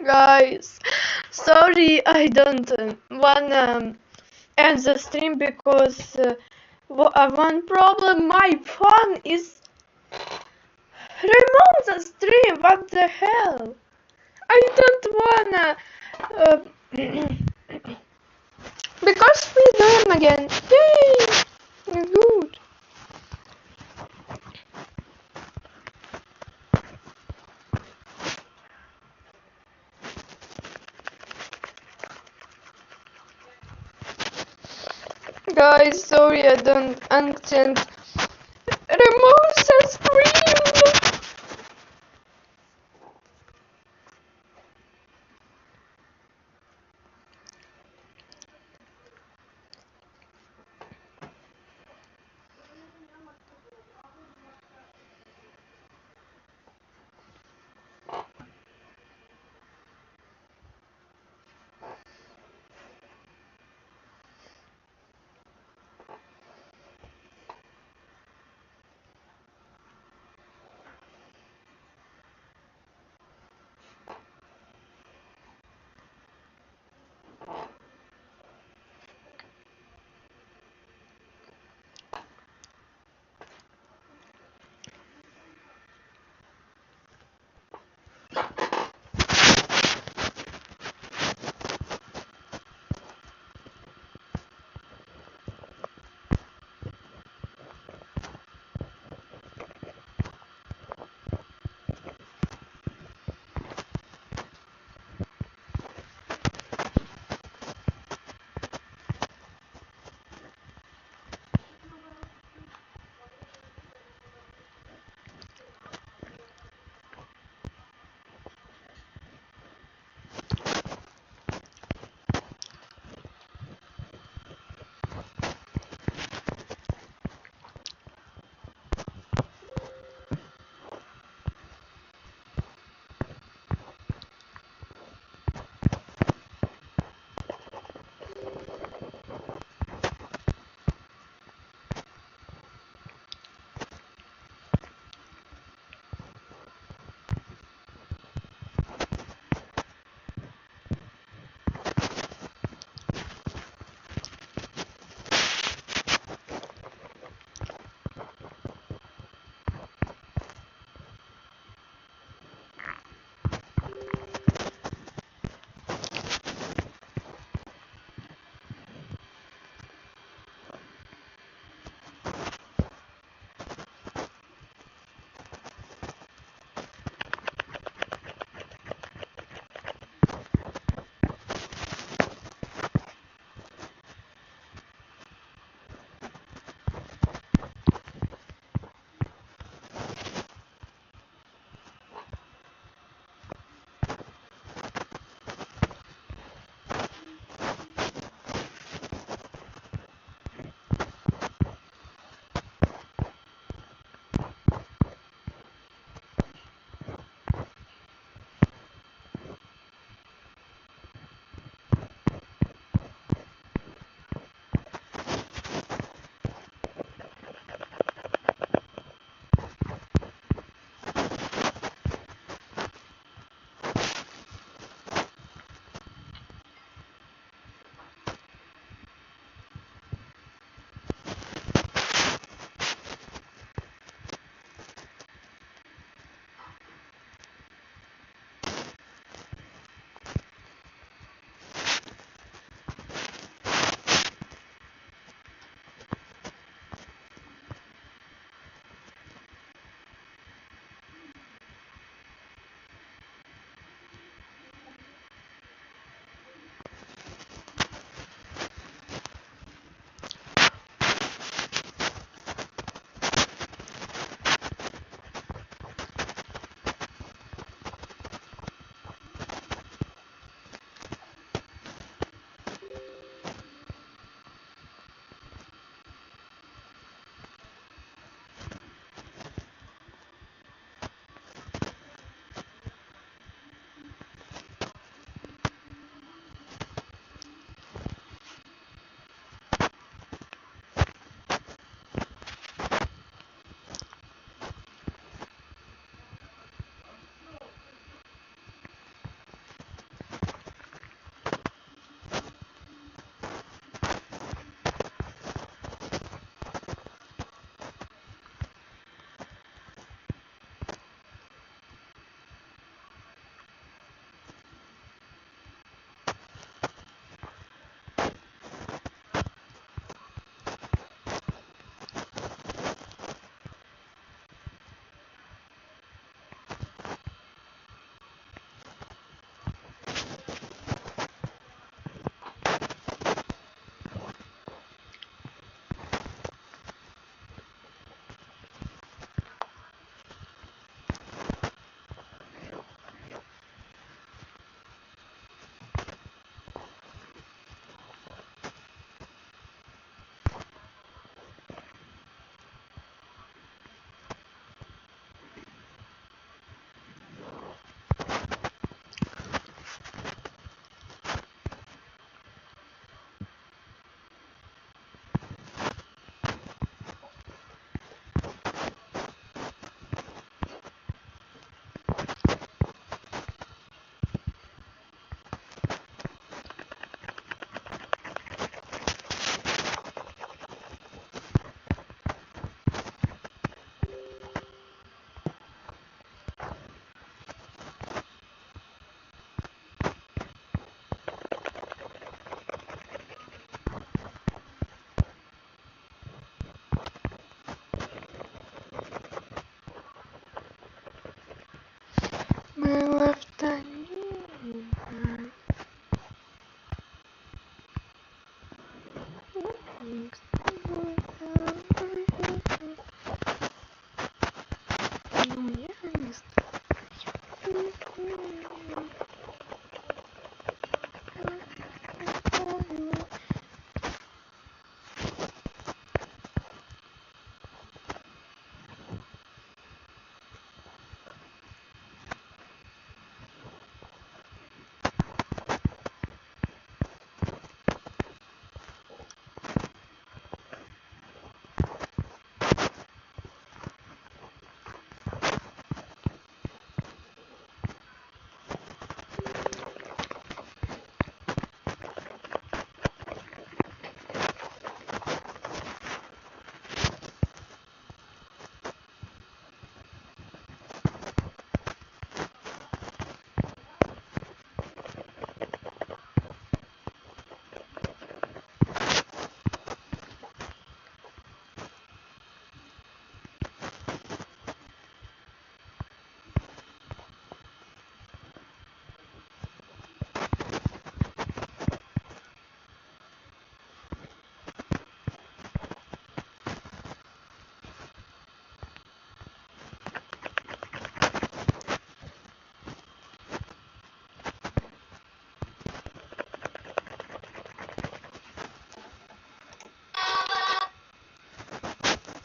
Guys, sorry, I don't wanna end the stream because one problem, my phone is remove the stream. What the hell? I don't wanna because we learn again. Yay! Good. Guys, sorry I don't accent. Remove the stream.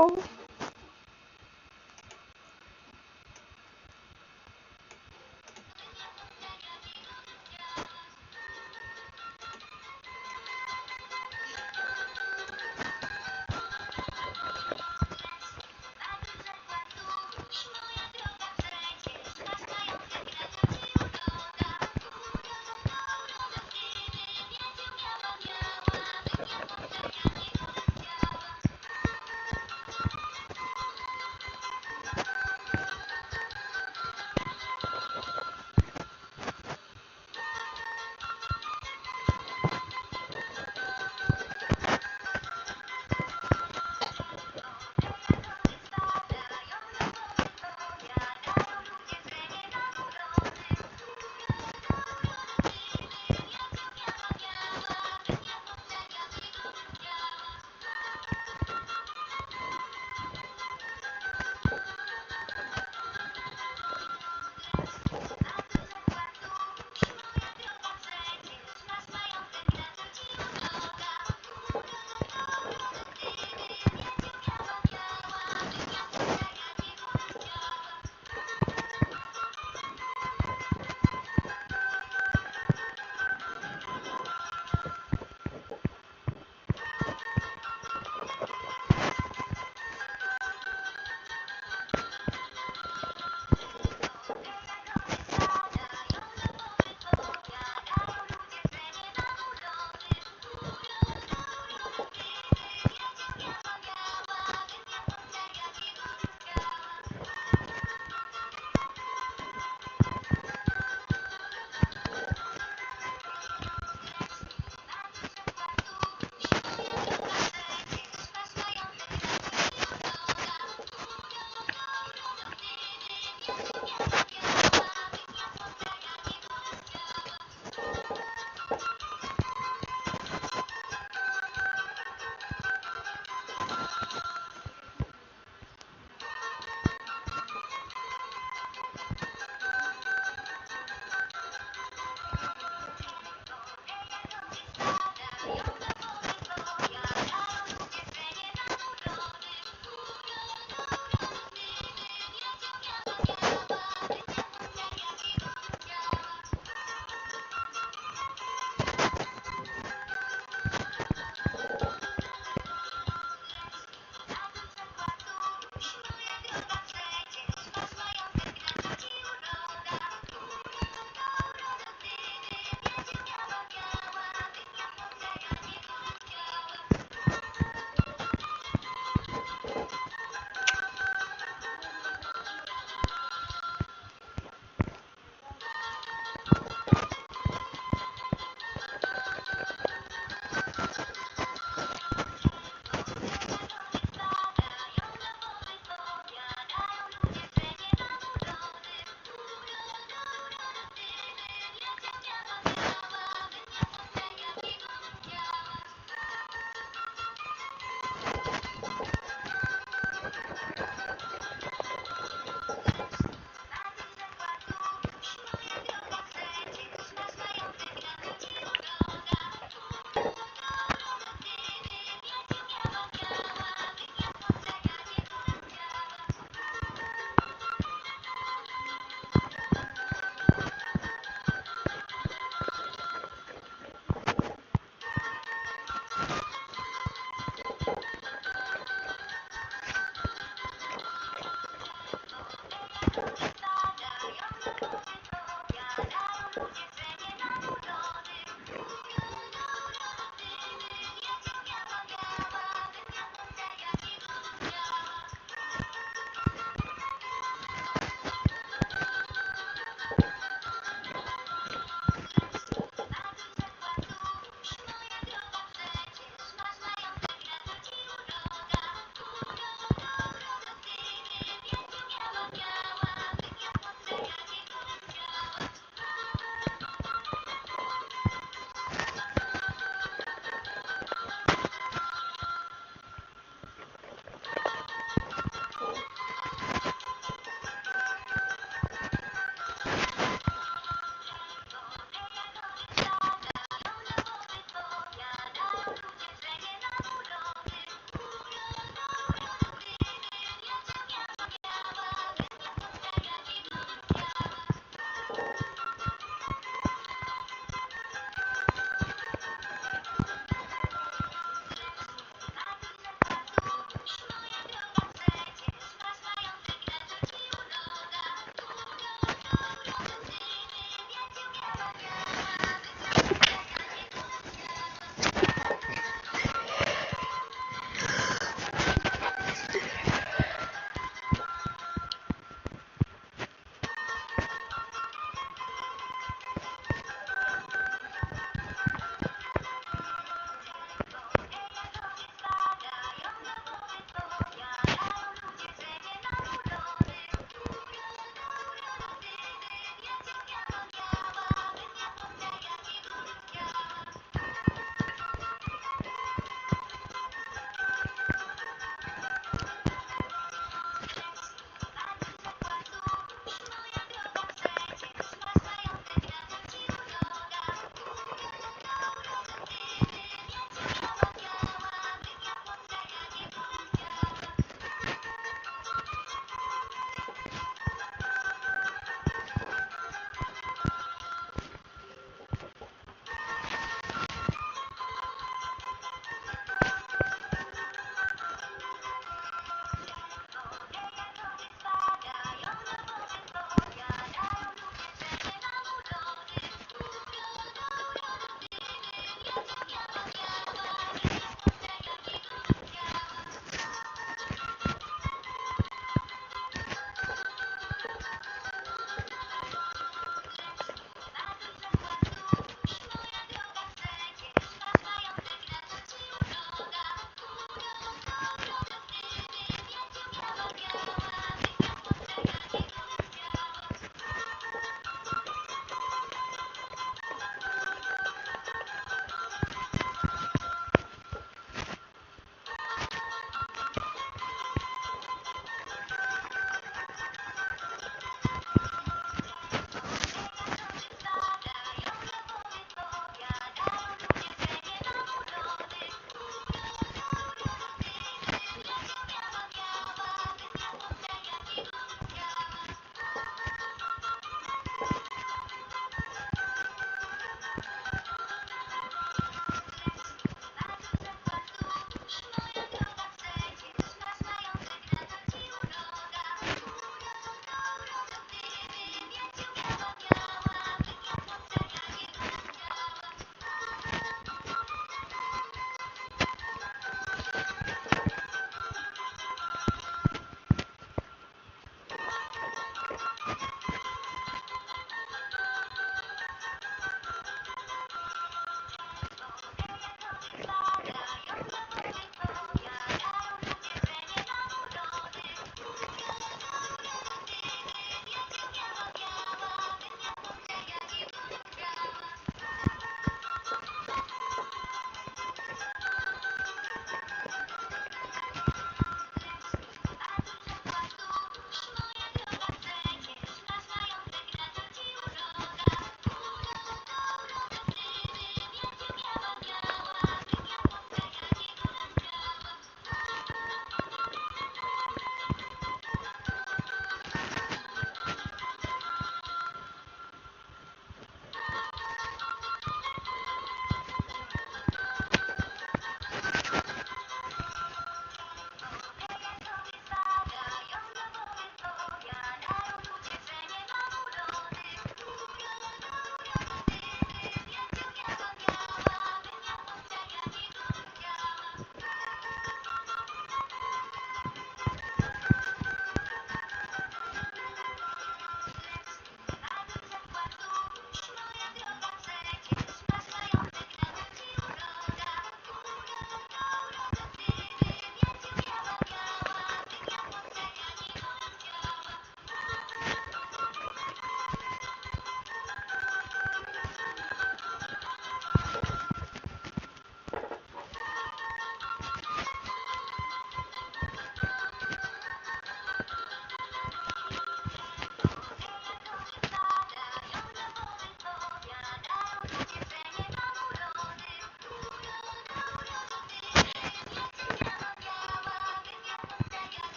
Oh,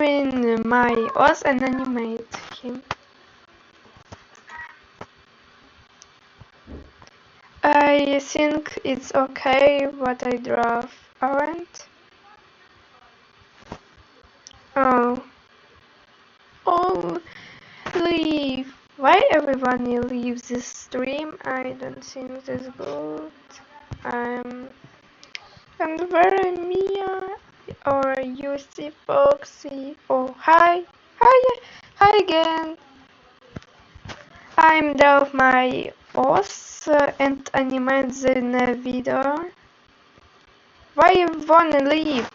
in my OS and animate him. I think it's okay what I draw, aren't? Oh. Oh, leave. Why everyone leaves this stream? I don't think that's good. And where Mia or you see Foxy? Oh, hi. Hi again. I'm draw my boss and animate the video. Why you wanna leave?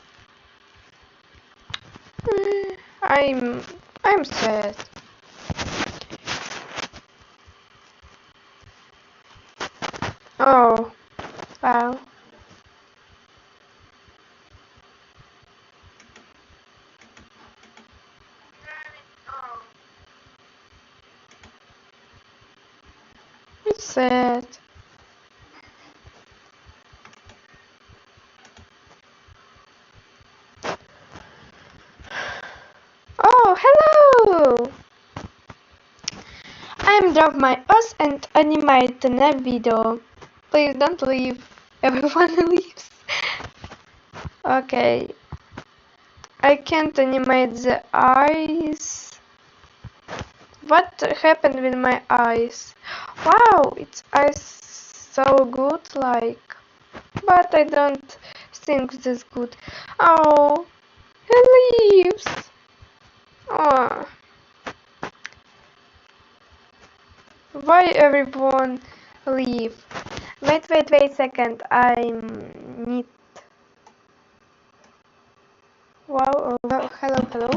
Uh, I'm I'm sad. Oh, wow. It's sad. Oh, hello! I'm drop my OS and animate the video. Please don't leave. Everyone leaves. Okay. I can't animate the eyes. What happened with my eyes? Wow, its eyes so good, like, but I don't think this good. Oh, he leaves. Oh, why everyone leave? Wait second. I need. Wow. Oh, hello.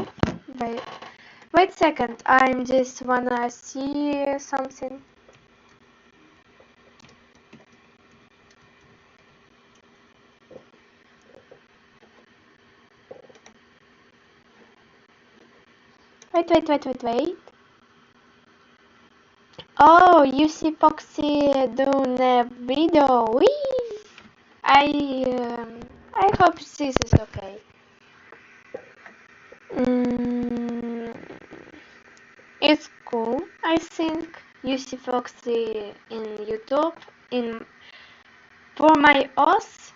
Wait second. I'm just wanna see something. Wait. Oh, you see Foxy doing a video. Whee! I hope this is okay. Mm, it's cool. I think you see Foxy in YouTube. In for my OS,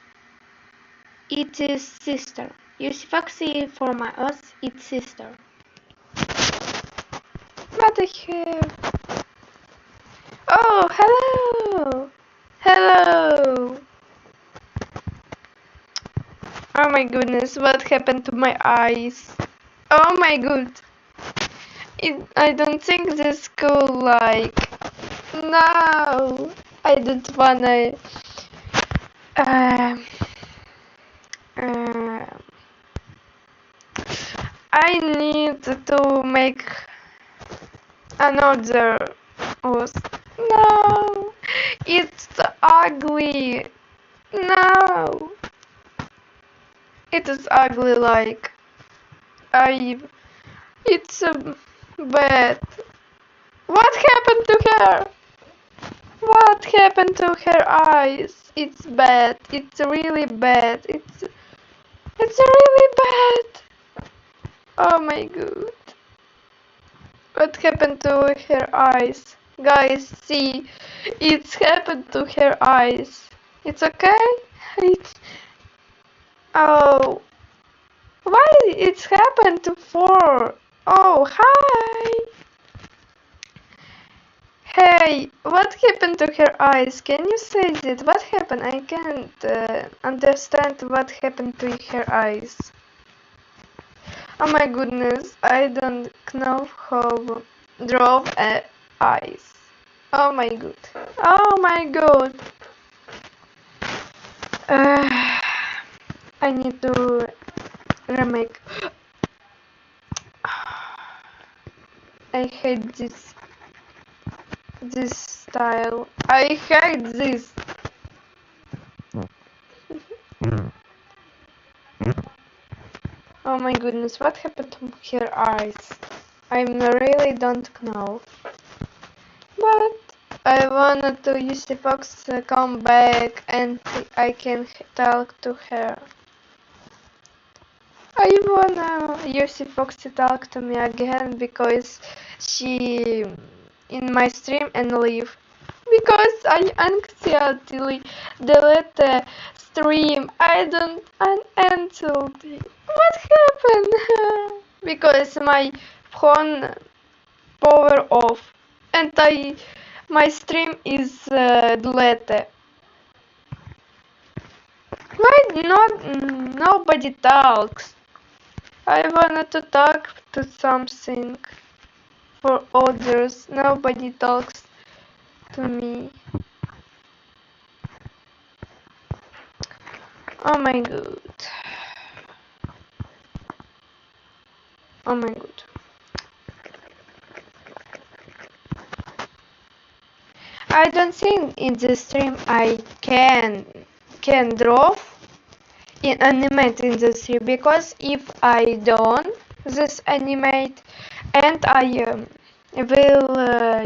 it is sister. You see Foxy for my OS, it's sister. What the hell? Oh, hello! Hello! Oh my goodness, what happened to my eyes? Oh my god! I don't think this cool, like... No! I don't wanna... Uh, uh, I need to make another host. No! It's ugly! No! It is ugly, like... I... It's bad. What happened to her? What happened to her eyes? It's bad. It's really bad. It's really bad. Oh my god. What happened to her eyes? Guys, see. It's happened to her eyes. It's okay? It's... Oh. Why it's happened to four? Oh, hi. Hey, what happened to her eyes? Can you say that? What happened? I can't understand what happened to her eyes. Oh my goodness, I don't know how draw eyes. Oh my god. Oh my god. Uh, I need to remake. I hate this style. I hate this. Oh my goodness, what happened to her eyes? I really don't know. But I wanted to use the fox come back and I can talk to her. I wanna Yossi Foxy talk to me again because she in my stream and leave. Because I anxiously delete the stream. I don't uninstalled it. What happened? Because my phone power off and my stream is deleted. Why not nobody talks? I wanted to talk to something for others. Nobody talks to me. Oh my god. Oh my god. I don't think in the stream I can draw in animate in the stream because if I don't this animate and I will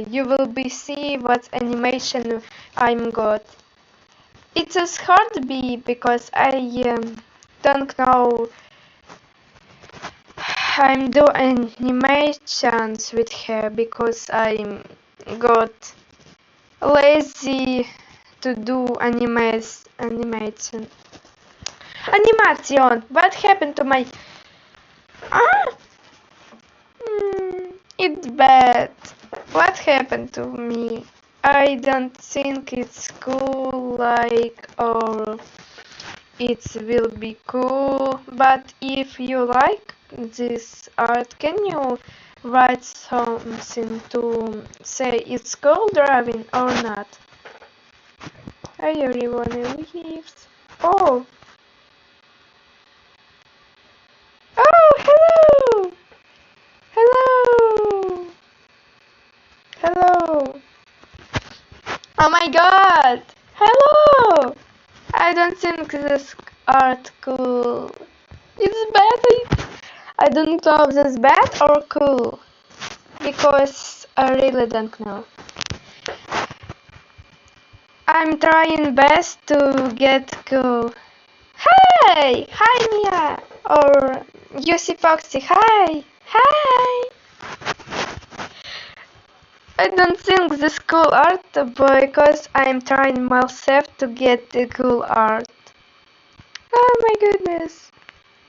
you will be see what animation I'm got. It is hard to be because I don't know I'm do animations with her because I'm got lazy to do animation. Animation. What happened to my? Ah, it's bad. What happened to me? I don't think it's cool like or it will be cool. But if you like this art, can you write something to say it's cool drawing or not? I really wanna leave. Oh, oh, hello, hello, hello. Oh my god, hello. I don't think this art cool. It's bad. I don't know if this bad or cool because I really don't know. I'm trying best to get cool. Hey! Hi Mia! Or Yossi Foxy, hi! Hi! I don't think this cool art because I'm trying myself to get the cool art. Oh my goodness!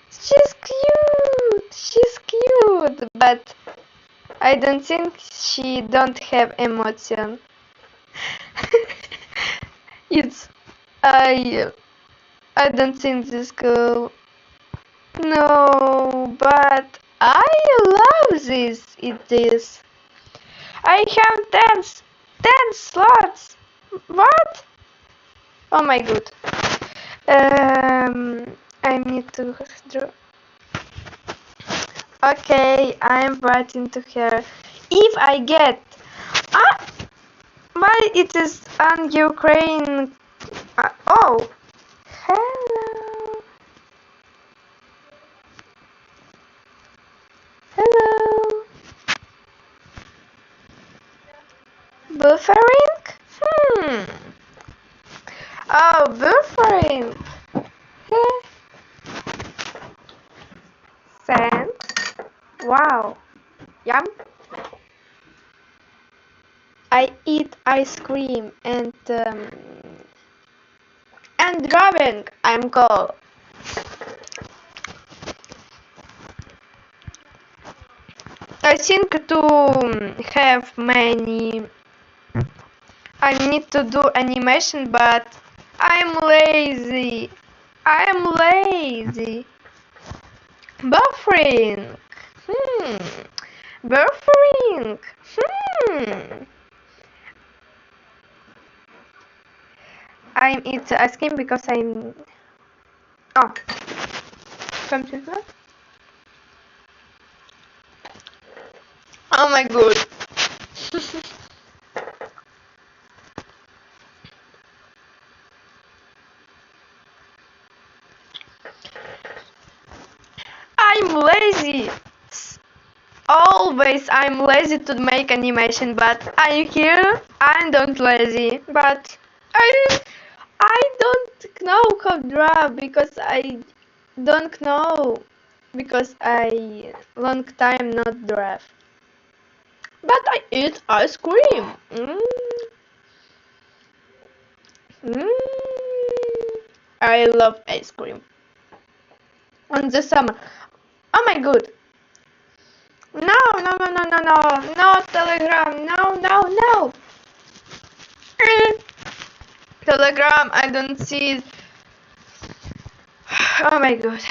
She's cute! She's cute! But I don't think she don't have emotion. It's I don't think this cool. No, but I love this. It is. I have 10 slots. What? Oh my god. I need to draw. Okay, I'm writing to her. If I get, ah, why it is on Ukraine? Oh, hello, hello. Buffering? Hmm. Oh, buffering. Heh. Thanks. Wow. Yum. I eat ice cream and drawing. I'm cold. I think to have many. I need to do animation, but I'm lazy. I'm lazy. Buffering. Hmm. Buffering. Hmm. I'm eat ice cream because I'm. Oh, computer. Oh my god. I'm lazy. Always I'm lazy to make animation, but I'm here. I don't lazy, but I don't know how to draw because I don't know. because I long time not drive. But I eat ice cream. Mm. I love ice cream on the summer. Oh my god! No, no, no, no, no, no, no, Telegram, no, no, no. Telegram, I don't see it. Oh my god.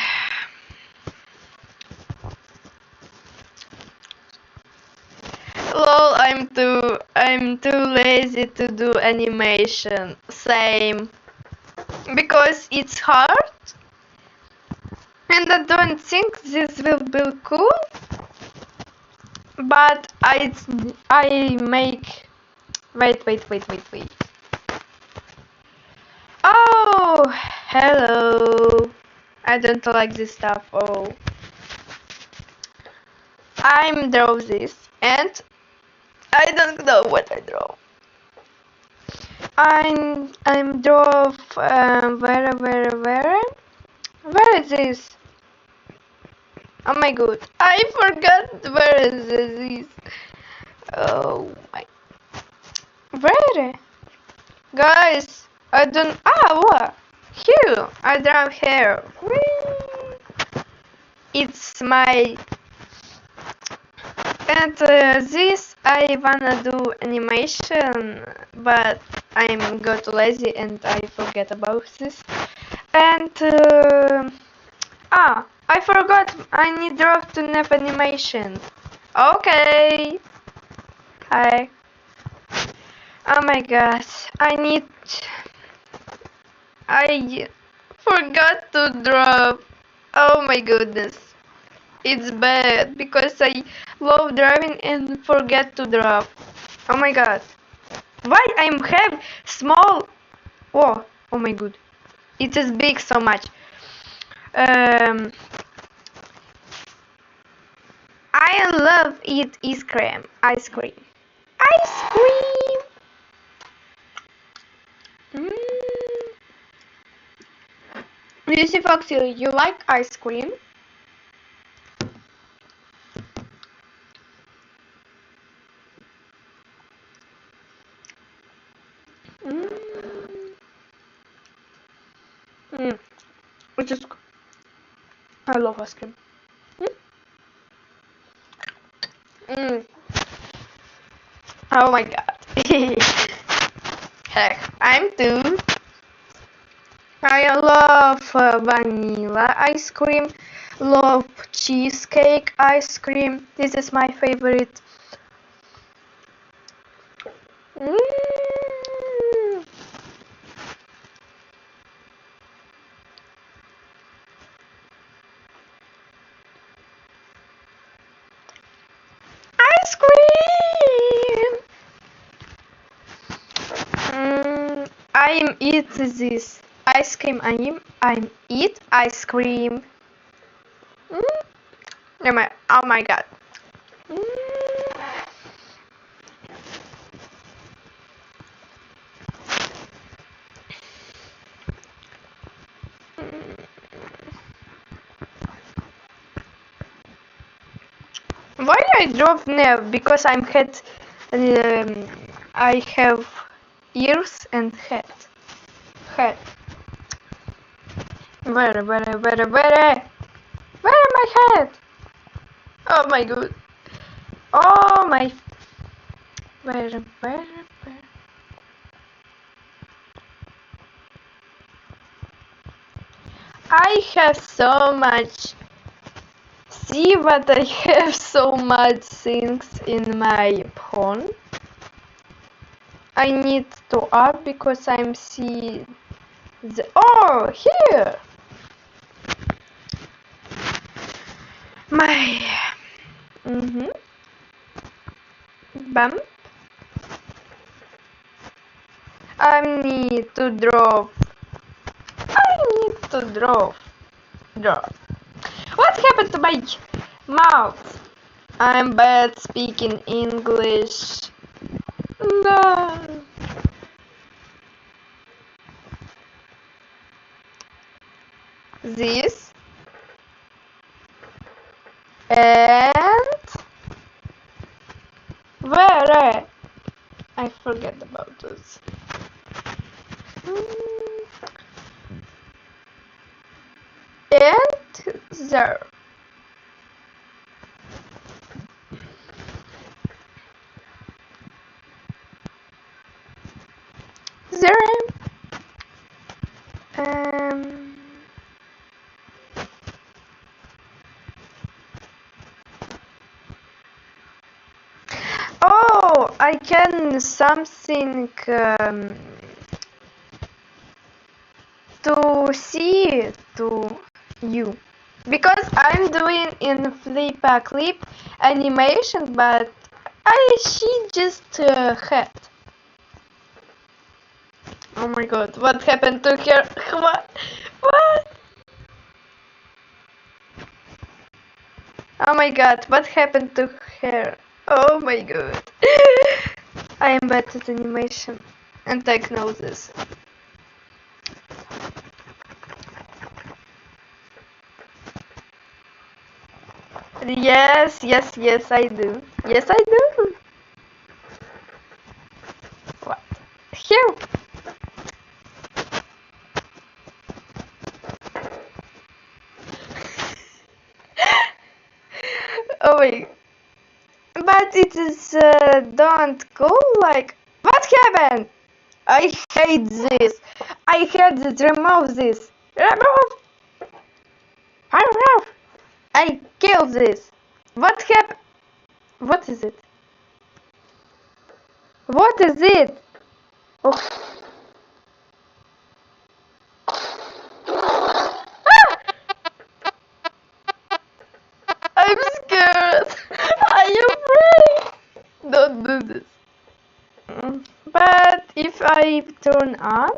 Lol, I'm too lazy to do animation. Same. Because it's hard and I don't think this will be cool. But I make wait. Oh, hello. I don't like this stuff. Oh, I'm draw this and I don't know what I draw. I'm draw where is this? Oh my god, I forgot where is this? Oh my, where? Guys, I don't. What? Here, I draw here. Whee! It's my. And this I wanna do animation, but I'm got lazy and I forget about this. And I forgot. I need draw to have animation. Okay. Hi. Oh my god. I forgot to draw. Oh my goodness. It's bad because I love driving and forget to draw. Oh my god. Why I'm have small? Oh my god. It is big so much. Um, I love eat ice cream. Ice cream. Ice cream. Mm. Lucy Foxy, you like ice cream? Mm. Mm. Which is, I love ice cream. Mm. Mm. Oh my god. Heck, I'm too. I love vanilla ice cream, love cheesecake ice cream. This is my favorite. Mm. Ice cream. I'm eat this ice cream. I'm eat ice cream. Mm. Oh my god. Mm. Why I drove now? Because I'm head. Um, I have ears and head. Head. Where? Where my head? Oh my god. Oh my. Where? I have so much. See what I have so much things in my phone. I need to up because I'm see the here my bump. I need to draw. I need to draw. Draw. What happened to my mouth? I'm bad speaking English. No. This. I forget about this. And there. There. Um. Oh, I can something to see to you because I'm doing in Flippa clip animation, but she just had. Oh my god, what happened to her? What? What? Oh my god, what happened to her? Oh my god. I am bad at animation and I know this. Yes, yes, yes, I do. Yes, I do. What? Here. Oh wait. But it is don't go like. What happened? I hate this. I hate this. Remove this. Remove. Remove. I kill this. What happened? What is it? What is it? Oh. I'm scared. I am afraid. Don't do this. But if I turn on,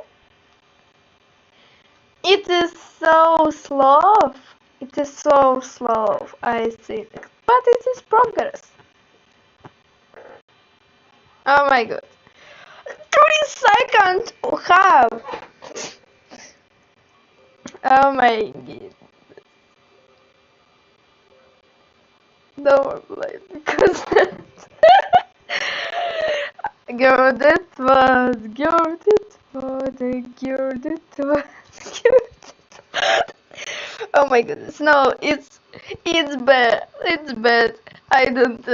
it is so slow. It is so slow, I think. But it is progress. Oh my god. 3 seconds! How? Oh my god. Don't more play because girl that was girl that was a girl that was girl. Oh my goodness, no, it's bad. It's bad. I don't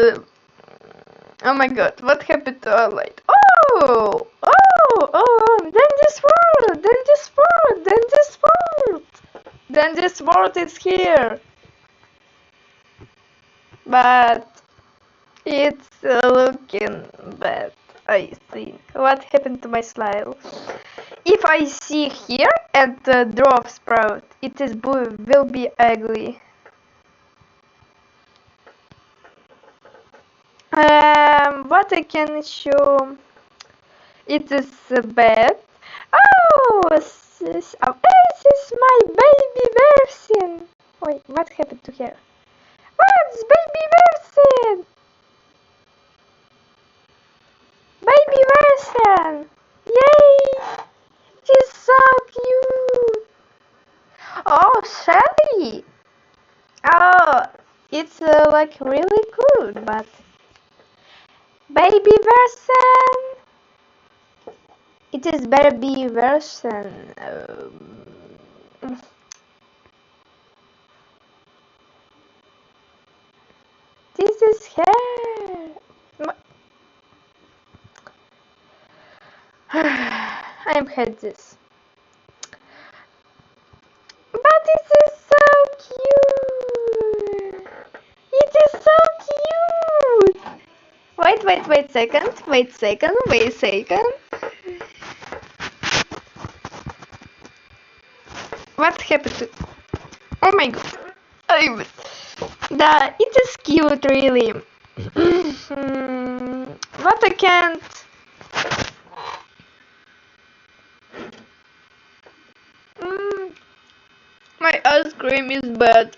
oh my god, what happened to our light? Then this world, then this world, then this world. Then this world is here. But it's looking bad, I think. What happened to my slide? If I see here at the drop sprout, it is will be ugly. What I can show, it is bad. Oh, this is my baby version. Wait, what happened to her? What's baby version? Baby version! Yay! She's so cute! Oh, Shelly! Oh, it's like really good, but baby version? It is baby version. This is her. I'm had this. But it is so cute. It is so cute. Wait second. Wait second. What happened to? Oh my god. It is cute, really. What I can't. Mm, my ice cream is bad.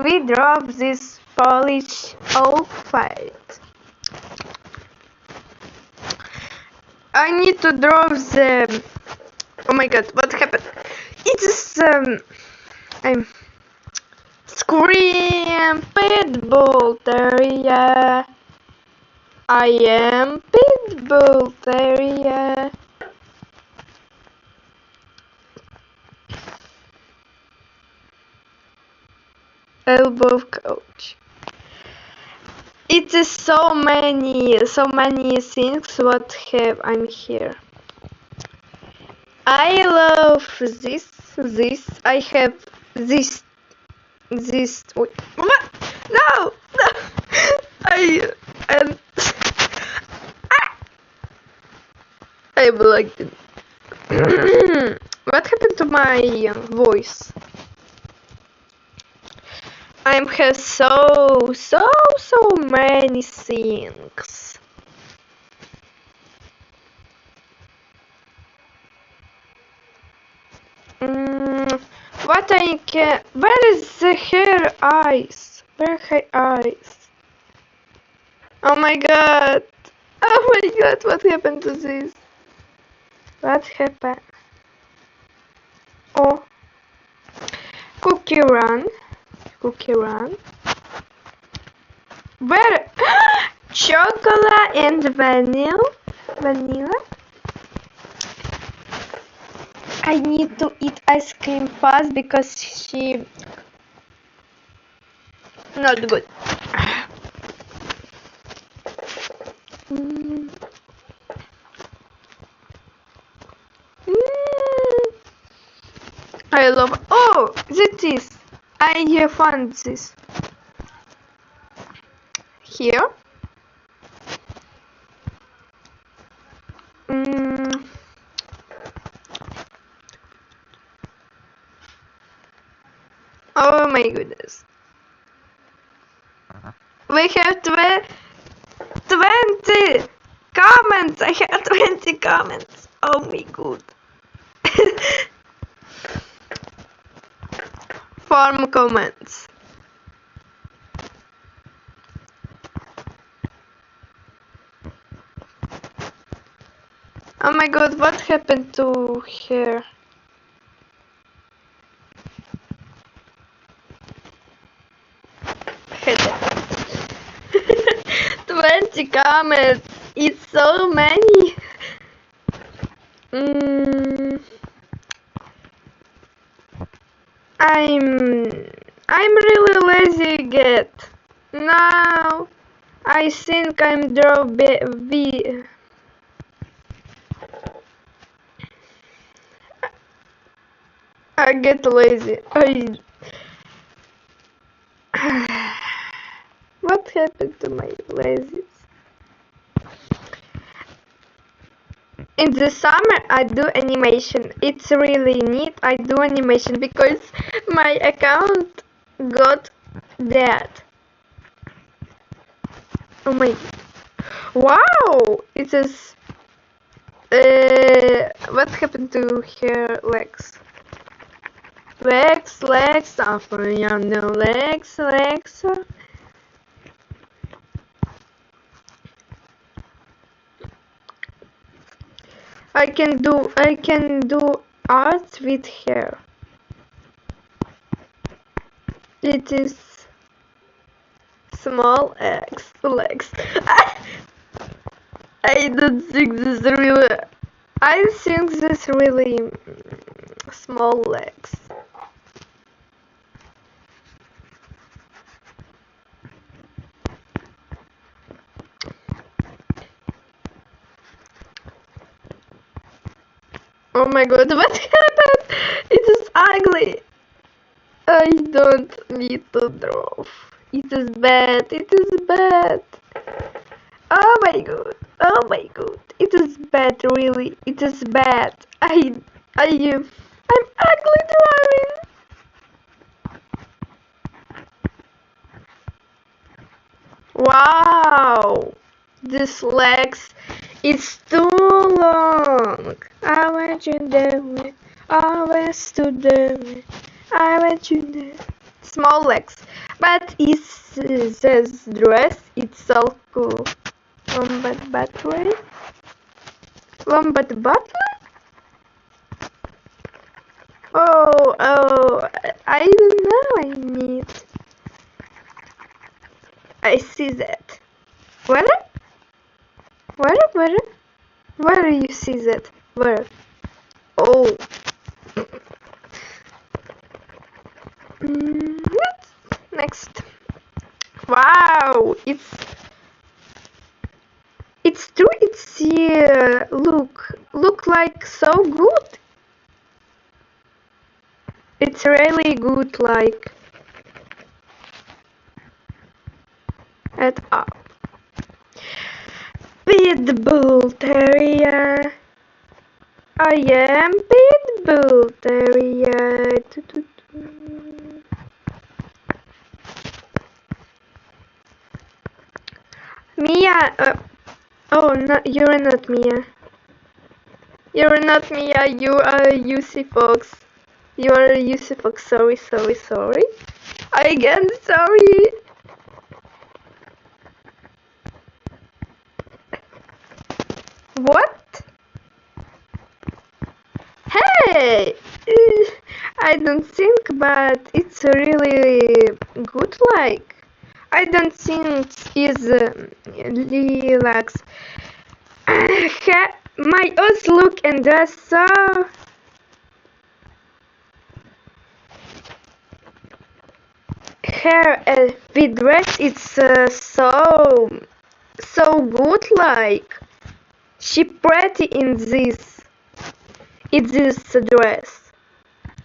We drop this college outfit. I need to draw the. Oh my god, what happened? It is I'm Scream Pitbull Terrier. I am Pitbull Terrier. Elbow coach. It is so many things what have I'm here. I love this. I have this. Wait, what? No, no. I and I like it. What happened to my voice? I have so many things. What I can? Where is the hair eyes? Where her eyes? Oh my god! Oh my god! What happened to this? What happened? Oh, cookie run. Cookie run. Where? Chocolate and vanilla. I need to eat ice cream fast because she not good. Mm. Mm. I love. Oh, this is. I found this here. Mm. Oh my goodness. We have 20 comments. I have 20 comments. Oh my god. Form comments. Oh my god, what happened to her? Head. 20 comments. It's so many. I'm really lazy yet. Now I think I'm draw B. I get lazy. What happened to my lazy? In the summer I do animation. It's really neat. I do animation because my account got dead. Oh my. Wow! It is. What happened to her legs? Legs. Oh, no, legs. I can do art with hair. It is small legs. I don't think this really. I think this really small legs. Oh my god, what happened? It is ugly. I don't need to draw. It is bad. Oh my god. It is bad, really. It is bad. I'm ugly drawing. Wow. This legs is too long. I want you there. I want to do it. I want you there. small legs, but is this dress itself cool? Wombat Butler? Wombat Butler? Oh, I don't know, I need. I see that. Where? Where? Where you see that? Where? Oh. Next. Wow, it's true. It's look like so good. It's really good, like at all. Pitbull Terrier. I am Pitbull Terrier. Mia. Oh, no, you're not Mia. You're not Mia. You are Lucy Fox. You are Lucy Fox. Sorry. Again, sorry. What? Hey! I don't think, but it's really good. Like, I don't think it's relax. My eyes look and dress so. Her with dress, it's so good. Like, she pretty in this. It's this dress.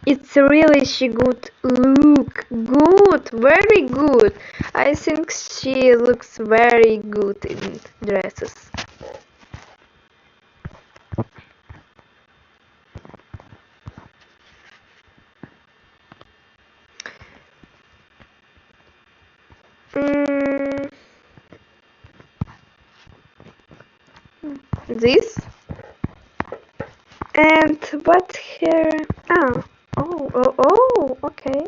It's really she good look. Good, very good. I think she looks very good in dresses. This and what hair? Oh, okay.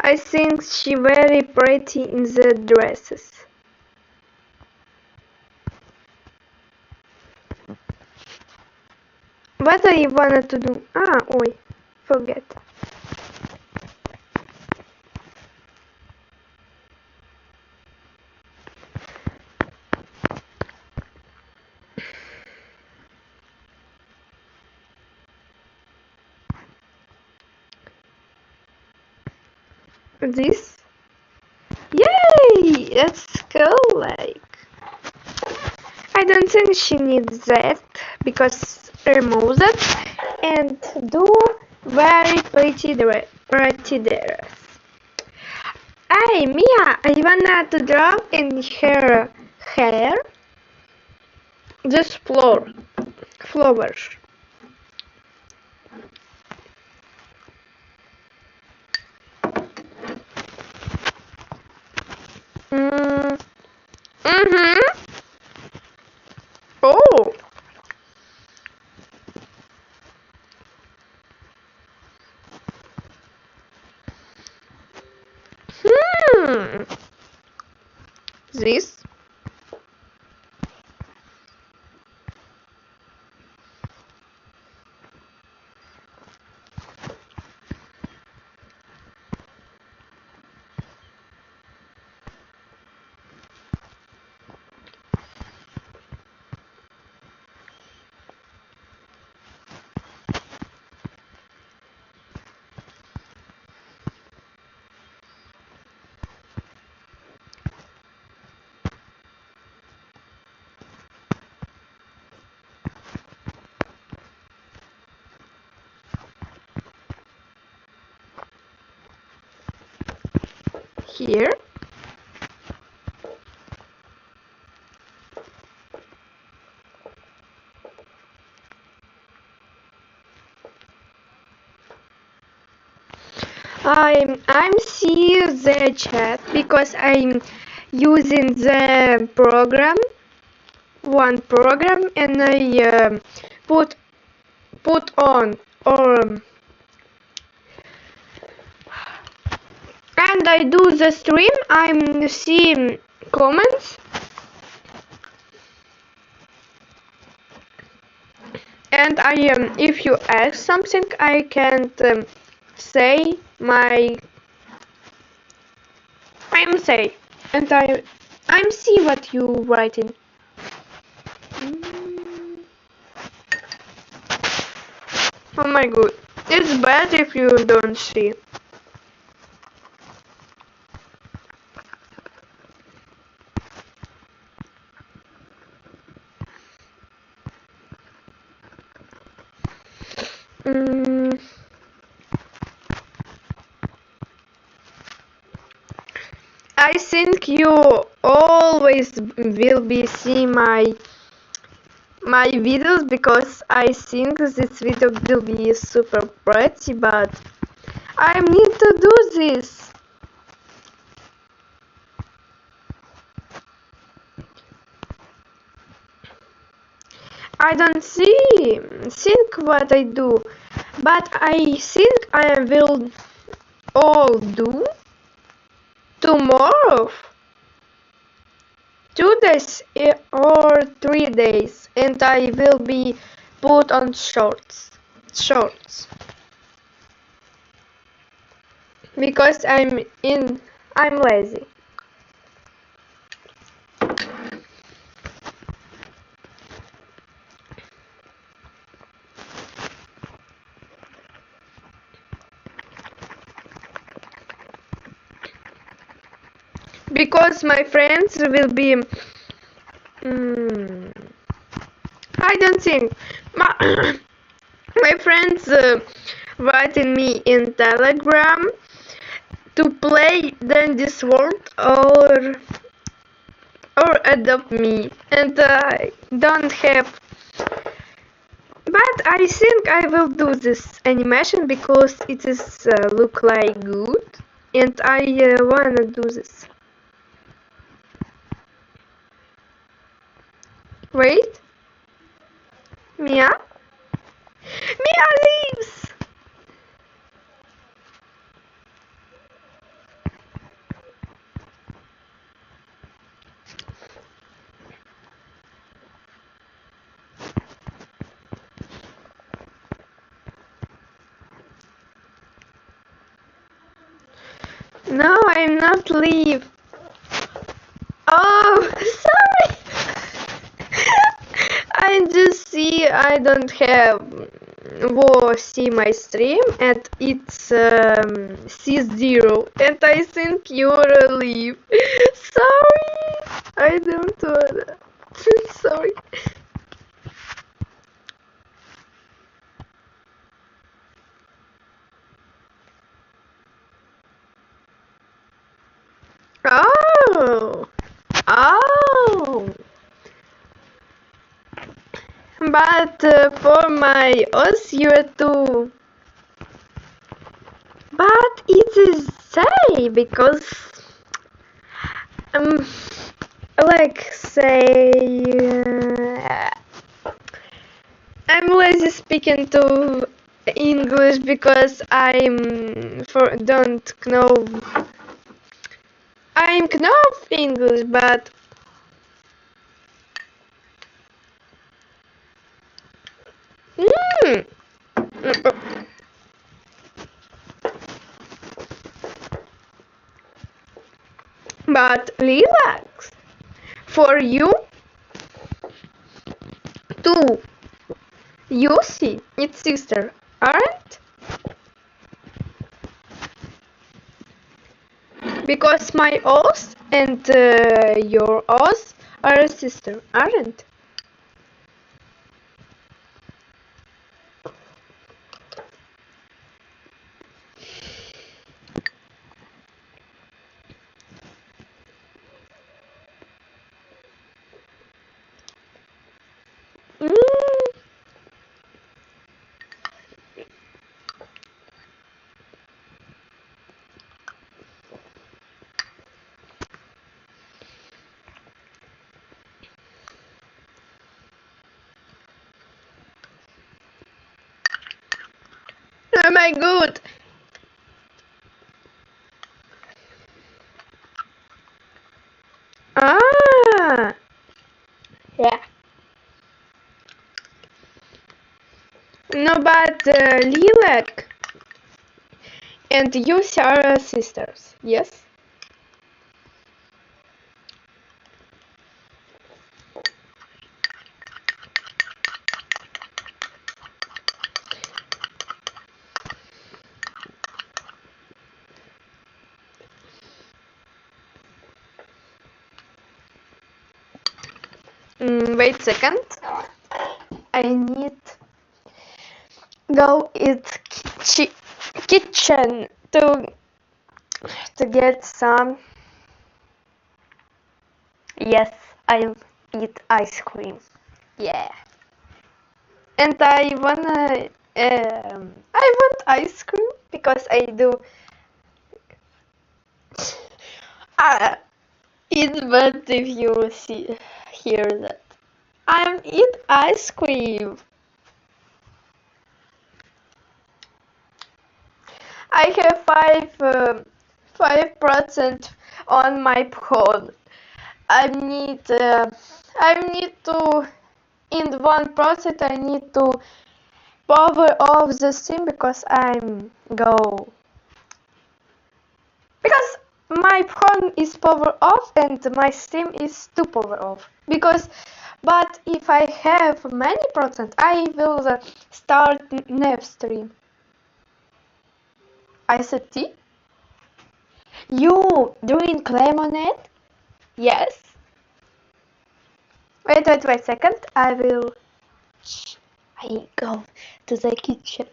I think she very pretty in the dresses. What I wanted to do? Oi, forget. This? Yay! That's cool, like. I don't think she needs that, because remove it and do very pretty dress. Hey, Mia, I wanna to draw in her hair this flowers. Oh. This. Here. I'm see the chat because I'm using the program one program and I put on or and I do the stream, I'm seeing comments and I if you ask something I can't say my I'm say and I'm see what you writing. Oh my god, it's bad if you don't see. Mm, I think you always will be see my videos because I think this video will be super pretty, but I need to do this. I don't think what I do, but I think I will all do tomorrow, 2 days or 3 days, and I will be put on shorts, because I'm lazy. Because my friends will be I don't think my, my friends writing me in Telegram to play then this world or adopt me and I don't have, but I think I will do this animation because it is look like good and I wanna do this. Wait, Mia? Mia leaves! No, I'm not leave. Oh, sorry. I just see I don't have see my stream and it's C0 and I think you're a leave. Sorry, I don't wanna. Sorry. Oh, oh. But for my Osio too. But it is say because um like say I'm lazy speaking to English because don't know I'm know English but mm, but relax for you too. You see, it's sister, aren't? Because my oath and your oath are a sister, aren't? Mm. my god! Ah! Yeah. No, but Lilac and Yusi are sisters, yes? Wait a second. I need go it kitchen to get some. Yes, I eat ice cream. Yeah. And I want ice cream because I do. Uh, it's bad if you hear that. I eat ice cream. I have 5% on my phone. I need to in 1% I need to power off the sim because I'm go because my phone is power off and my Steam is to power off because but if I have many percent I will start next stream. I said T? You doing claim on it? Yes. Wait second. I will I go to the kitchen.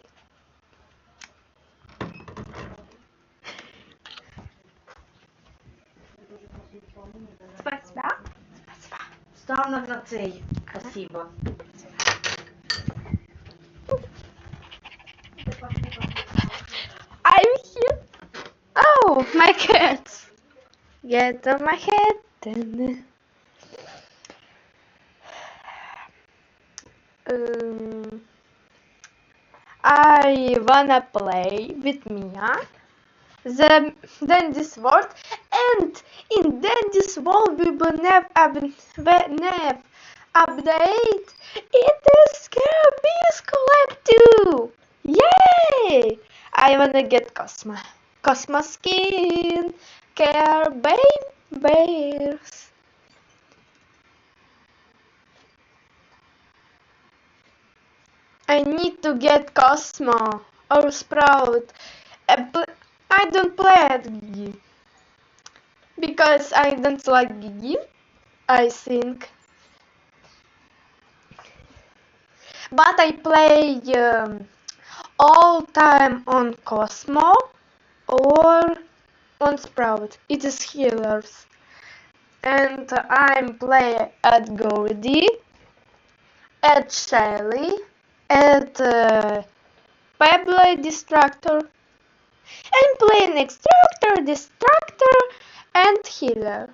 Спасибо. Став на цей. Спасибо. I'm here. Oh, my cat. Get on my head. Um, I wanna play with Mia. Then this world and in then this world we will never update. It is Caribbean Collab too. Yay! I wanna get Cosmo skin. Caribbean Bears. I need to get Cosmo or Sprout. I don't play at Gigi because I don't like Gigi, I think. But I play all time on Cosmo or on Sprout. It is healers. And I'm play at Gordy, at Shelly, at Pebble Distractor. I'm playing Extractor, Distractor, and Healer.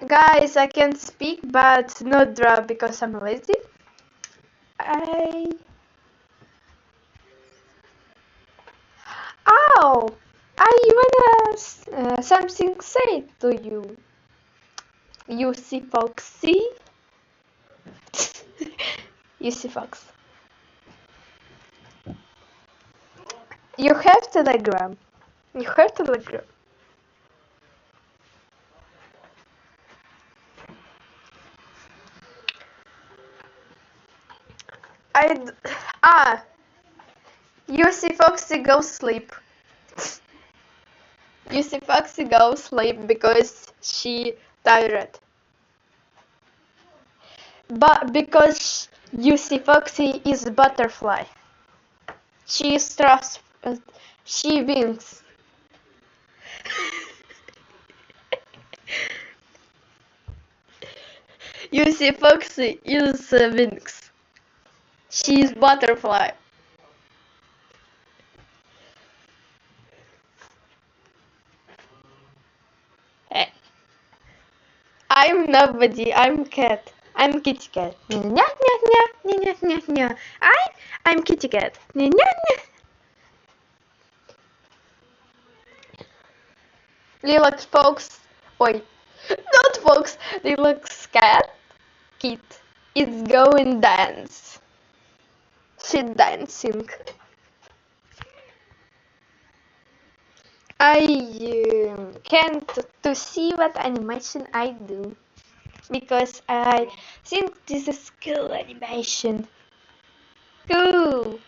Guys, I can speak but not draw because I'm lazy. Oh, I wanna something say to you. You see Foxy? You see Fox. You have Telegram. You have Telegram. Ah, you see Foxy go sleep. You see Foxy go sleep because she tired. But because you see Foxy is a butterfly. She is trust. She wins. You see Foxy is wings. She is butterfly. I'm nobody. I'm cat. I'm kitty cat. Nya nya nya nya nya nya nya. I'm kitty cat. Nya nya nya. Lilac fox. Oi. Not fox. Lilac cat. Kit is going dance. She's dancing. I can't to see what animation I do because I think this is cool animation. Cool.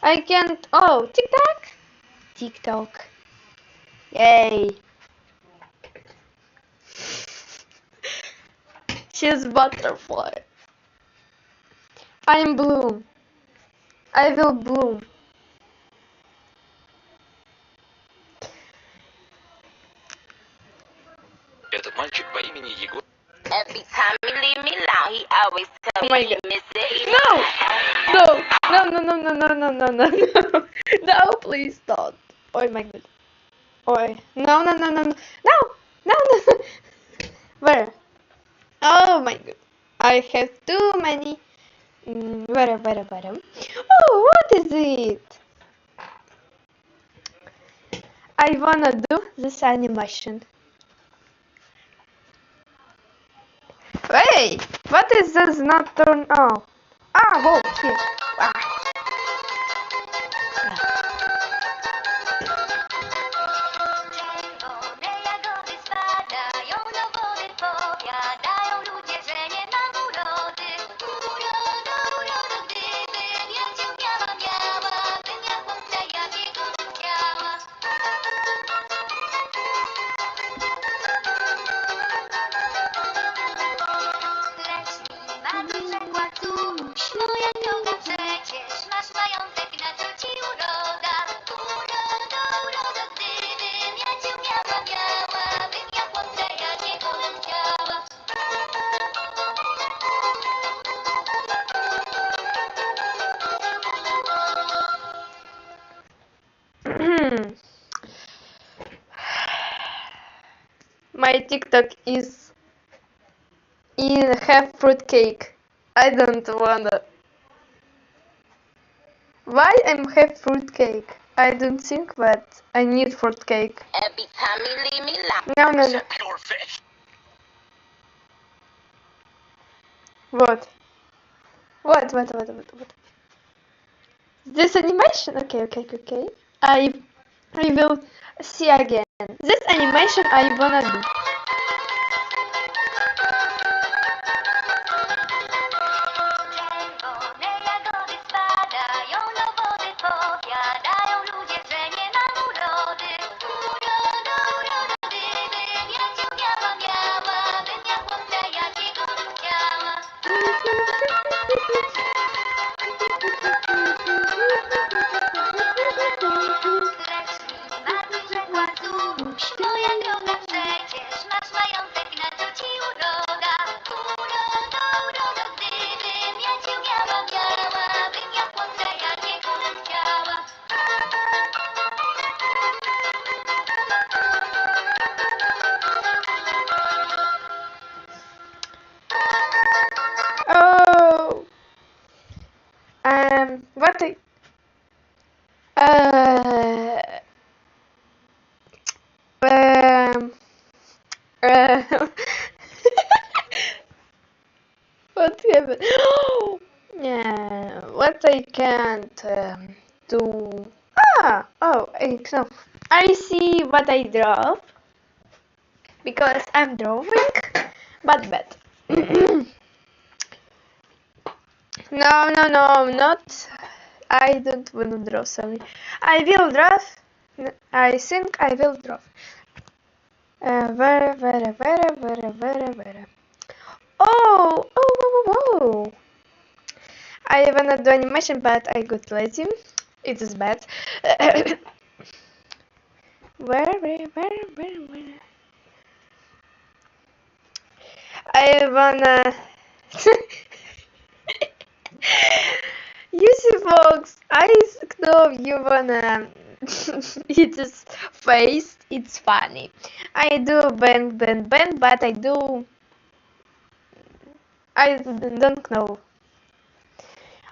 I can't. Oh, TikTok. TikTok. Yay. She's butterfly. I'm bloom. I will bloom. Этот мальчик по имени Егор. Every time you leave me alone, he always tell Oh my me he God. miss it. No, no, please don't. Oh my God. Oh, no. Where? Oh my God. I have too many. Where? Oh, what is it? I wanna do this animation. Hey, what is this not turn off? Oh, here. Czerwone jagody spadają, no wody powiadają ludzie, że nie mam urody. Urodo, gdybym ja cię miałabym ja chłopca jakiego chciała. Lecz mi matka rzekła, cóż, moja droga, przecież masz majątek, na co ci uroda. Urodo, gdybym ja cię miałabym ja chłopca jakiego chciała. My TikTok is in half fruitcake. I don't wanna. Why I'm half fruitcake? I don't think that I need fruitcake. Every time you leave me alone. No. Pure fish. What? What? This animation? Okay. I will see again. This animation I wanna do. Czerwone jagody spadają, no wody powiadają ludzie, że nie mam urody. Urodo, gdybym ja cię miałabym ja chłopca jakiego chciała. Lecz mi matka rzekła, cóż, moja droga, przecież masz majątek, na co ci uroda. Urodo, gdybym ja cię miałabym ja chłopca jakiego chciała. Oh, what I um, what happened? Yeah, what I can't do. No. I see what I draw because I'm drawing, but bad. No, not. I don't want to draw. Sorry. I will draw. I think I will draw. Very. Oh. I wanna do animation, but I got lazy. It is bad. Where? I wanna. You see, folks, I know you wanna. It is face. It's funny. I do bend, but I do I don't know.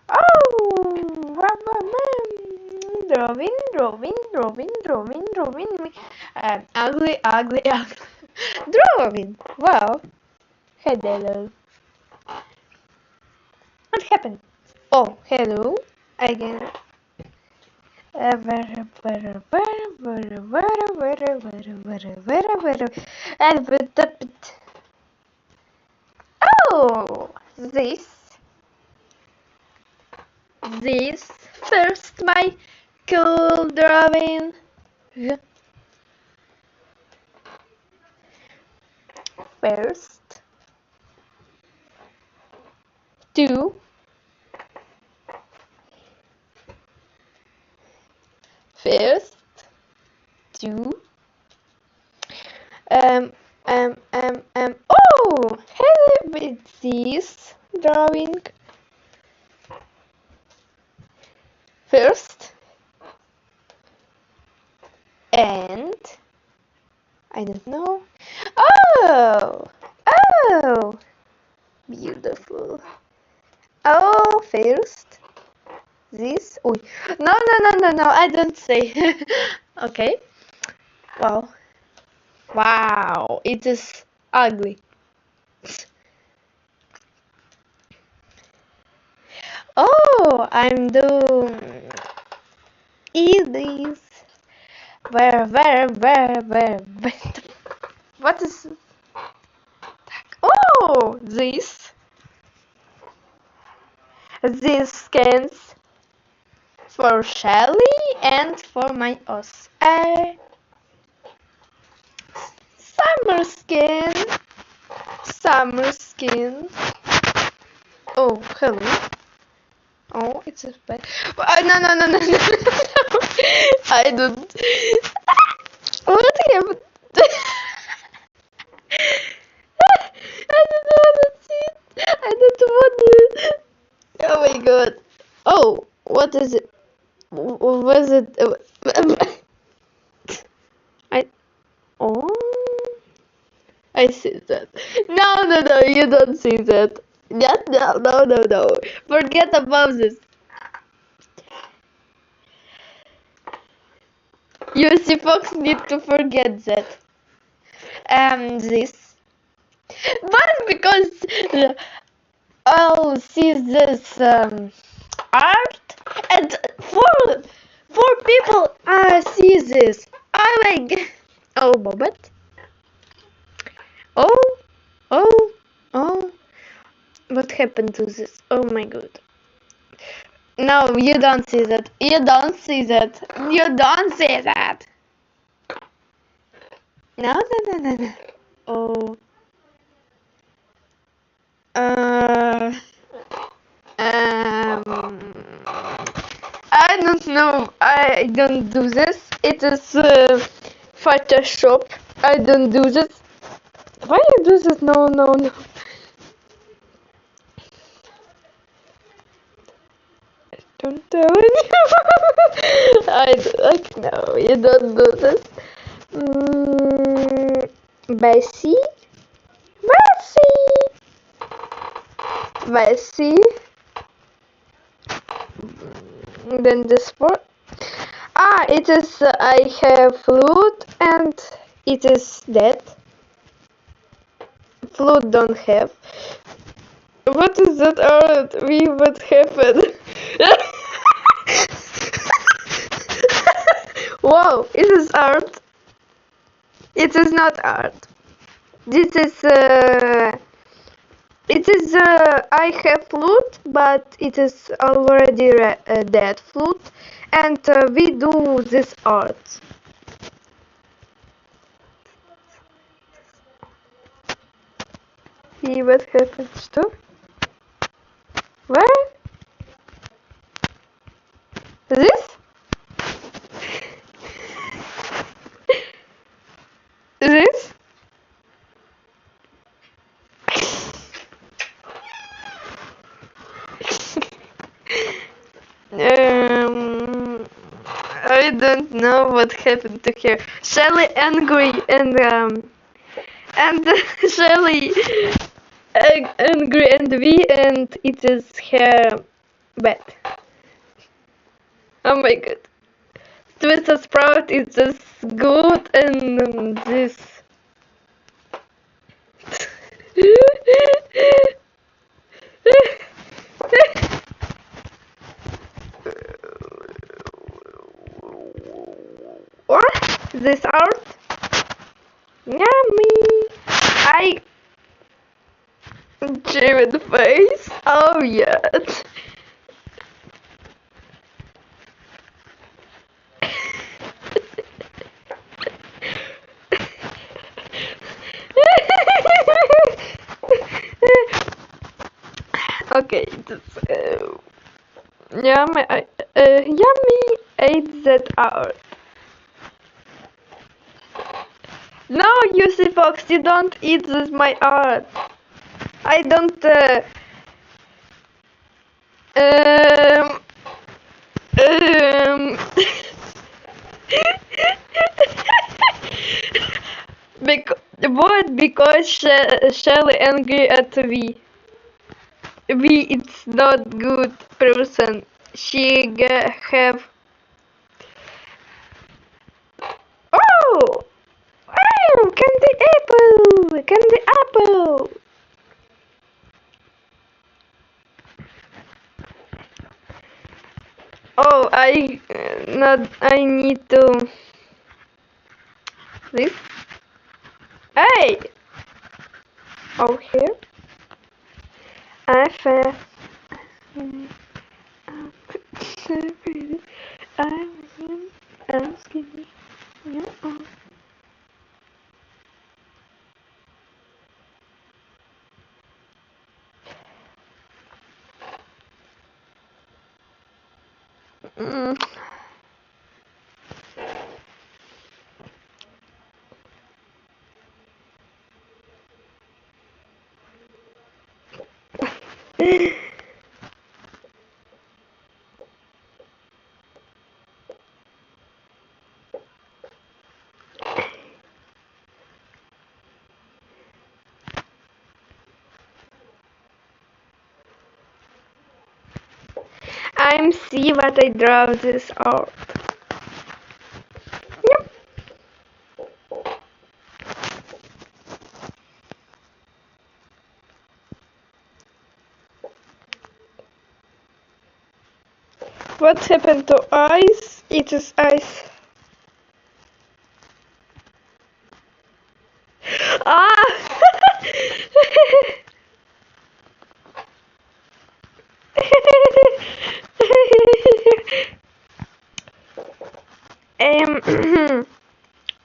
Oh, drawing. Ugly, ugly, ugly. Drawing. Wow. Hello. What happened? Oh, hello. Again. Oh, this first my cool drawing. First, two, first, two. Oh, hello with this drawing. First, and I don't know. Oh, oh, beautiful. Oh, first, this. Oh, no, I don't say. Okay. Wow. Wow, it is ugly. Oh, I'm doing this. Where? What is? Oh, this. These scans for Shelly and for my os. Summer skin. Summer skin. Oh, hello. Oh, it's a bad. No. I don't. What happened? I don't want to see it. I don't want it. Oh my god. Oh, what is it? Was it? I. Oh. I see that. No, you don't see that. No. Forget about this. UC Fox need to forget that. This. But because I'll see this art and four people see this. I like. Oh, Bobet. Oh. What happened to this? Oh my god. No, you don't see that. You don't see that. No. Oh. I don't know. I don't do this. It is Photoshop. I don't do this. Why you do this? No. Don't tell anyone. No, you don't do this. Bessie. Then this part. It is. I have flute and it is that. Flute don't have. What is that art? What happened? Wow, it is art. It is not art. This is. It is. I have flute, but it is already dead flute, and we do this art. See what happens to? Where? This? This? I don't know what happened to her. Shelly angry and Shelly angry and V, and it is her bed. Oh my god. Twisted Sprout is just good, and this. What? This art? Yummy! I Jim face. Oh yes. Okay, that's, yummy ate that art. No, you see, Fox, you don't eat this my art. I don't. Um. Um. What? Because Shelly angry at V. V, it's not good person. She have. Oh! Oh! Candy apple! Candy apple! Oh, not. I need to. This. Hey! Oh, here. I found. I'm skinny. Yeah. Mm. I'm see what I draw this art. Yep. What happened to ice? It is ice. Ah!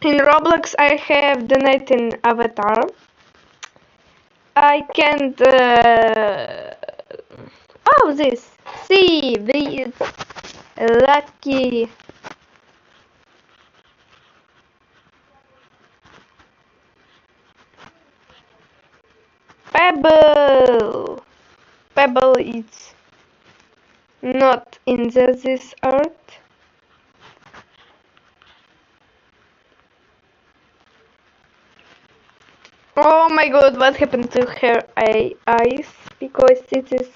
In Roblox I have donating avatar. I can't. Oh, this. See, this lucky. Pebble. Pebble is not in this art. Oh my god, what happened to her eyes? Because it is.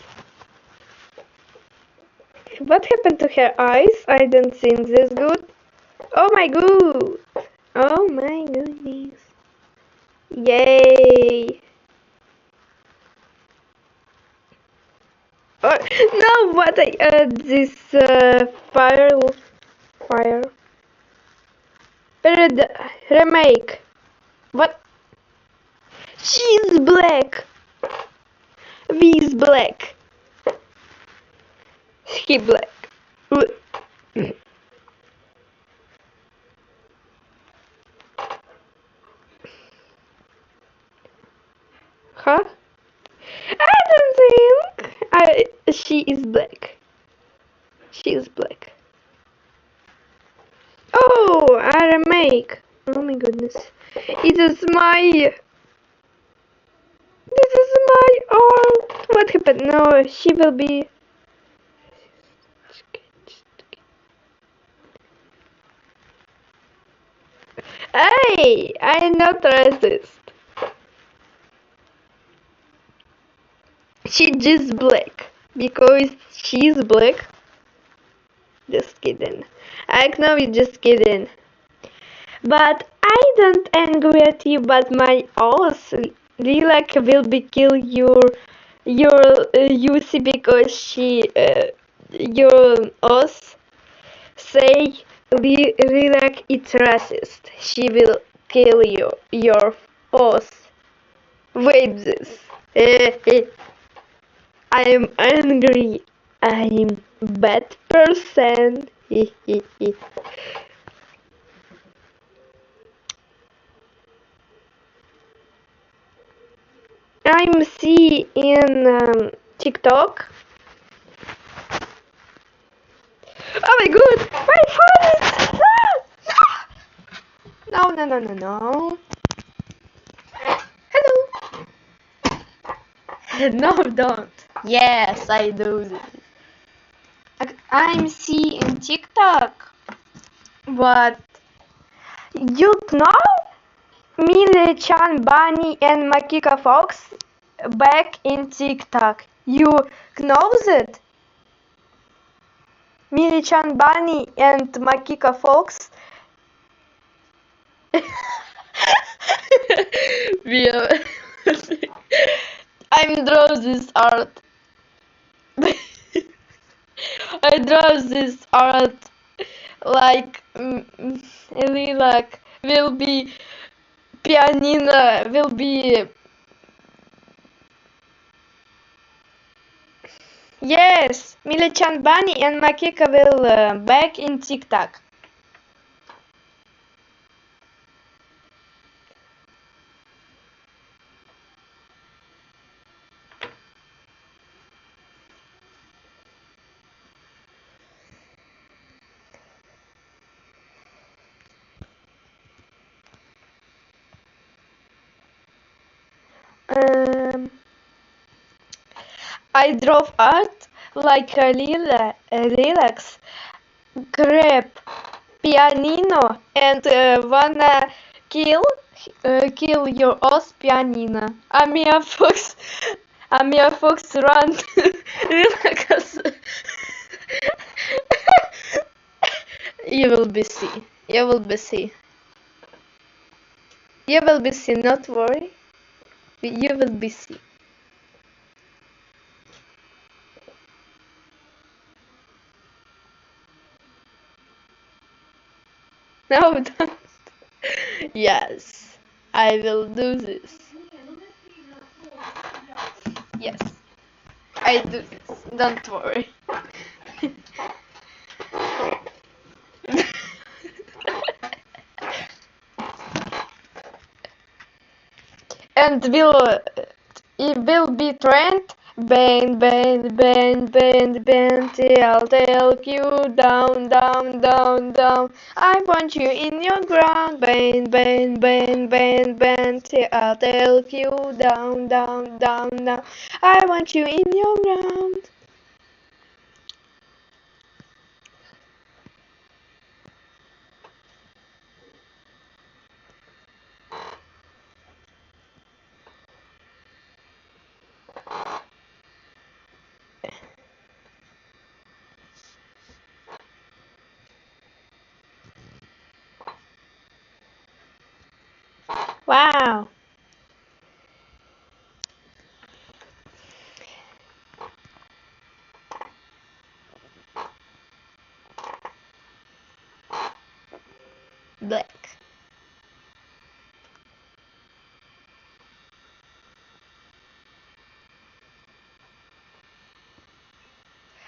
What happened to her eyes? I don't think this good. Oh my god! Oh my goodness. Yay! Oh, no, what I add this fire. Remake. What? She's black. He's black. He black. Huh? I don't think she is black. She is black. Oh, a remake. Oh my goodness. It is my. This is my art. What happened? No, she will be. Hey, I'm not racist. She just black because she's black. Just kidding. I know you're just kidding. But I don't angry at you. But my horse Lilac will be kill your Yusi because your horse say Lilac it's racist. She will kill your horse. Wait this. I am angry. I am bad person. I'm see in TikTok. Oh my god, my phone is no no no no no. Hello. No, don't. Yes, I do this. I'm see in TikTok. What? You know Millie Chan Bunny and Makika Fox back in TikTok. You know that? Millie Chan Bunny and Makika Fox. I'm draw this art. I draw this art like Lilac will be pianino will be yes Millie-chan Bunny and Makika will back in TikTok. I drove art like a Lilacs grab pianino and wanna kill your host pianino. Amia Fox run Lilacs. You will be see. You will be see. You will be see. Not worry. You will be see. No, don't. Yes, I will do this. Yes, I do this. Don't worry. And it will be trend. Bend, bend, bend, bend, bend, till take you down, down, down, down. I want you in your ground. Bend, bend, bend, bend, bend, till I'll take you down, down, down, down. I want you in your ground. Wow. Black.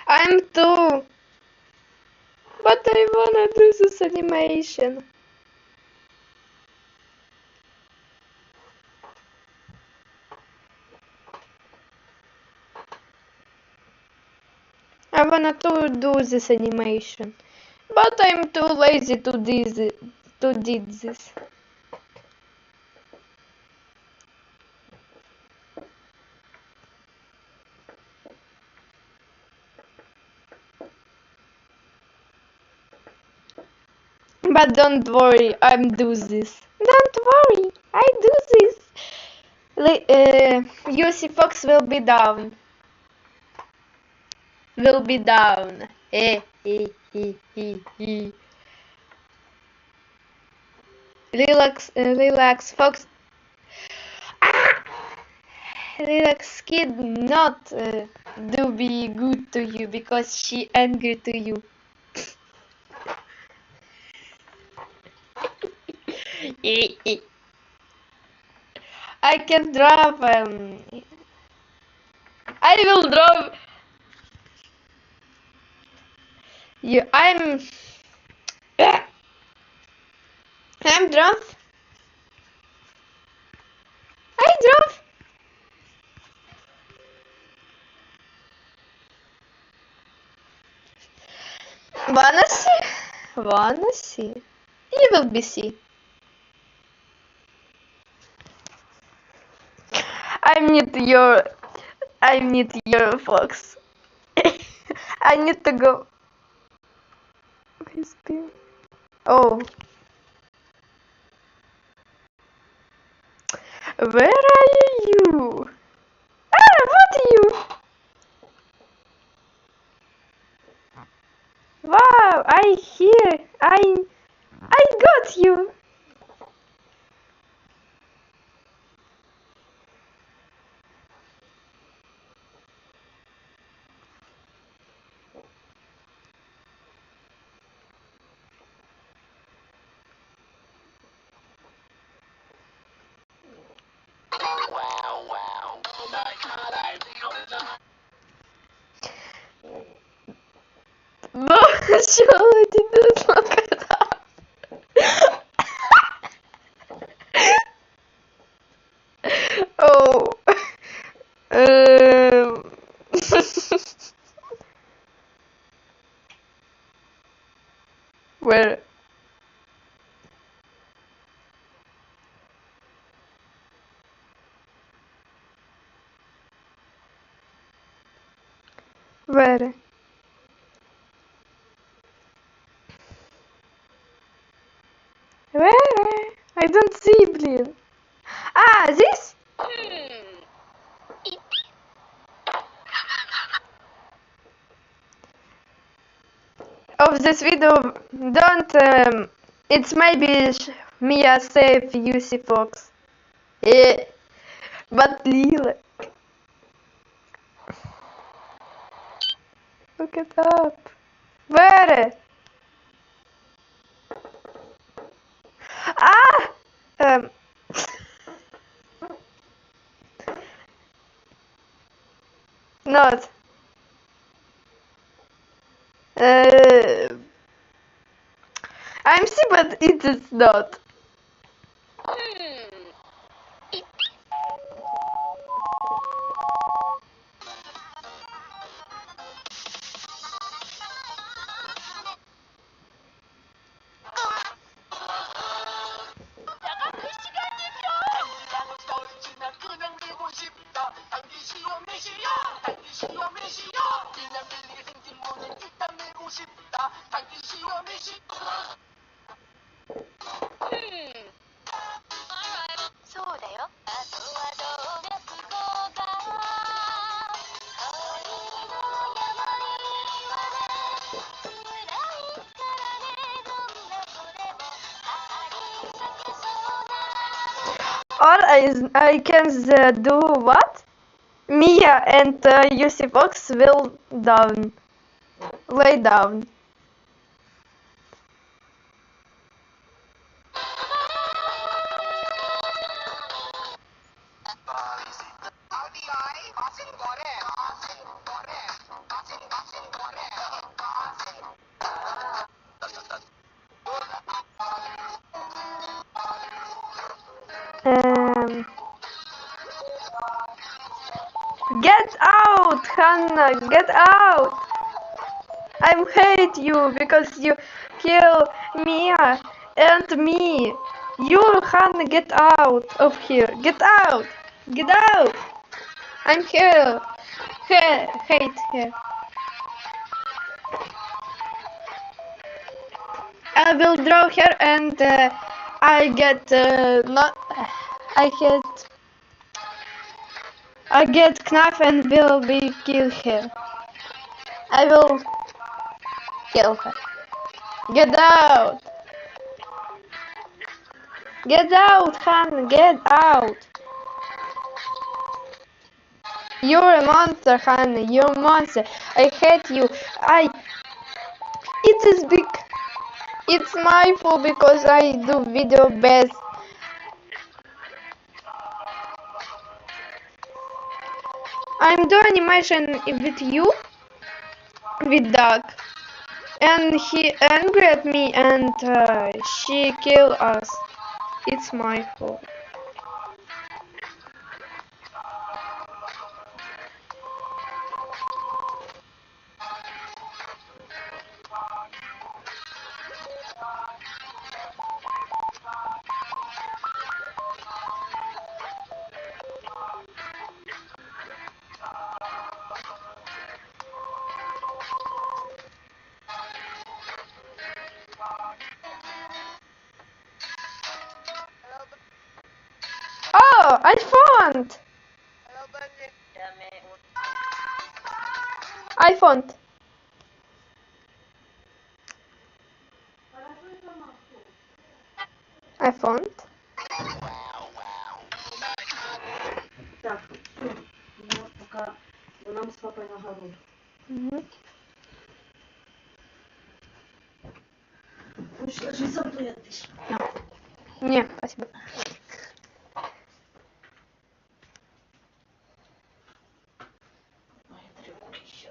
I'm too. But I wanna do this animation. I wanna to do this animation. But I'm too lazy to do this. But don't worry, I'm do this. Don't worry, I do this. Lucy Fox will be down. will be down. Relax, relax, Fox. Ah! Relax, kid, not do be good to you because she angry to you. I can drop. I will drop you. I'm drop. I drop. Wanna see? Wanna see? You will be see. I need your. I need your fox. I need to go. Oh, where are you? Ah, what you? Wow, I hear. I got you. No, surely didn't look it up. Oh. Um. Where? Where? Where? I don't see, please. Ah, this? Of this video, don't. It's maybe Mia save UC Fox. Yeah, but Lila. Look it up. Where? Ah! Um. Not. Uh. I'm see, but it is not. Or I can do what? Mia and UC Fox will down. Lay down. Um, get out, Hannah, get out! I hate you because you kill Mia and me. You, Hannah, get out of here. Get out! Get out! I'm here. Hate her. I will draw her and I get not. I get knife and will be kill her. I will kill her. Get out! Get out, Hannah! Get out! You're a monster, Hannah. You're a monster. I hate you. It is big. It's my fault because I do video best. I'm doing animation with you, with Doug, and he angry at me and she kill us. It's my fault. Oh, I found! I found. I found. Так, все. Я пока... Бо нам з папою на гору. Мгм. Хочеш, лежи сам поїдеш. Не, спасибо. Ой, трюк ще.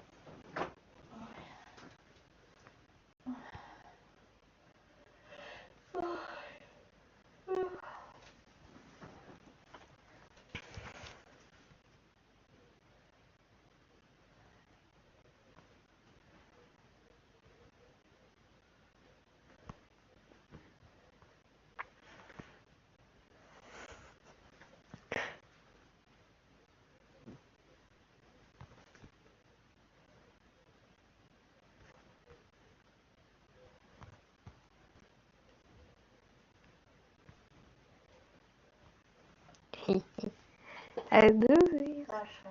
I do it. Саша.